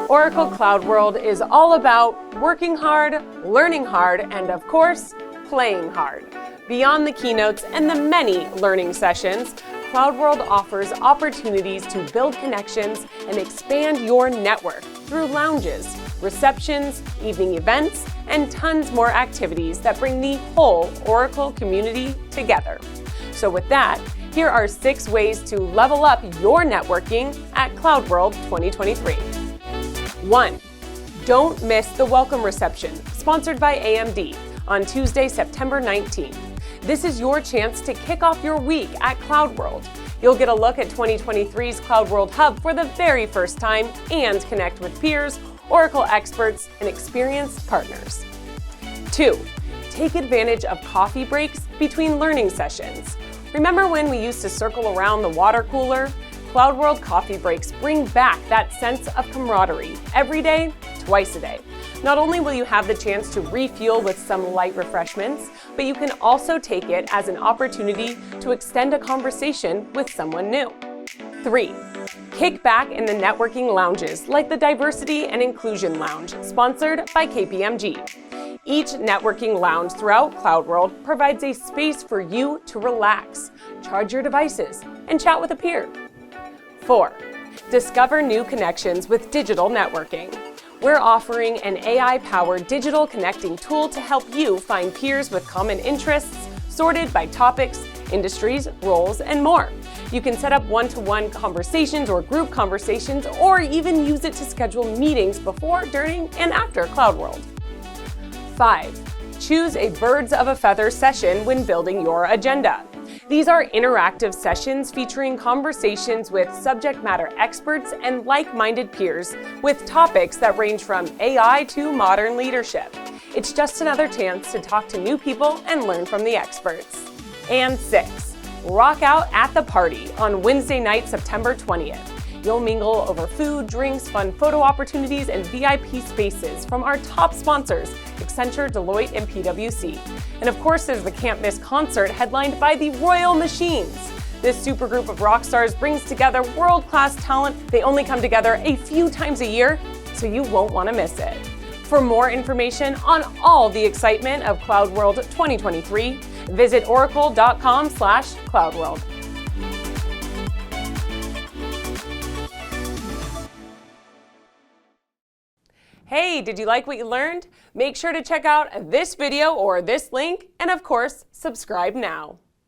Oracle CloudWorld is all about working hard, learning hard, and of course, playing hard. Beyond the keynotes and the many learning sessions, CloudWorld offers opportunities to build connections and expand your network through lounges, receptions, evening events, and tons more activities that bring the whole Oracle community together. So with that, here are 6 ways to level up your networking at CloudWorld 2023. 1. Don't miss the Welcome Reception, sponsored by AMD, on Tuesday, September 19th. This is your chance to kick off your week at CloudWorld. You'll get a look at 2023's CloudWorld Hub for the very first time and connect with peers, Oracle experts, and experienced partners. 2. Take advantage of coffee breaks between learning sessions. Remember when we used to circle around the water cooler? CloudWorld coffee breaks bring back that sense of camaraderie every day, twice a day. Not only will you have the chance to refuel with some light refreshments, but you can also take it as an opportunity to extend a conversation with someone new. 3. Kick back in the networking lounges like the Diversity and Inclusion Lounge, sponsored by KPMG. Each networking lounge throughout CloudWorld provides a space for you to relax, charge your devices, and chat with a peer. 4. Discover new connections with digital networking. We're offering an AI-powered digital connecting tool to help you find peers with common interests, sorted by topics, industries, roles, and more. You can set up one-to-one conversations or group conversations, or even use it to schedule meetings before, during, and after CloudWorld. 5. Choose a birds of a feather session when building your agenda. These are interactive sessions featuring conversations with subject matter experts and like-minded peers with topics that range from AI to modern leadership. It's just another chance to talk to new people and learn from the experts. And 6. Rock out at the party on Wednesday night, September 20th. You'll mingle over food, drinks, fun photo opportunities, and VIP spaces from our top sponsors, Accenture, Deloitte, and PwC. And of course, there's the Can't Miss concert headlined by the Royal Machines. This supergroup of rock stars brings together world-class talent. They only come together a few times a year, so you won't want to miss it. For more information on all the excitement of CloudWorld 2023, visit oracle.com/CloudWorld. Hey, did you like what you learned? Make sure to check out this video or this link, and of course, subscribe now.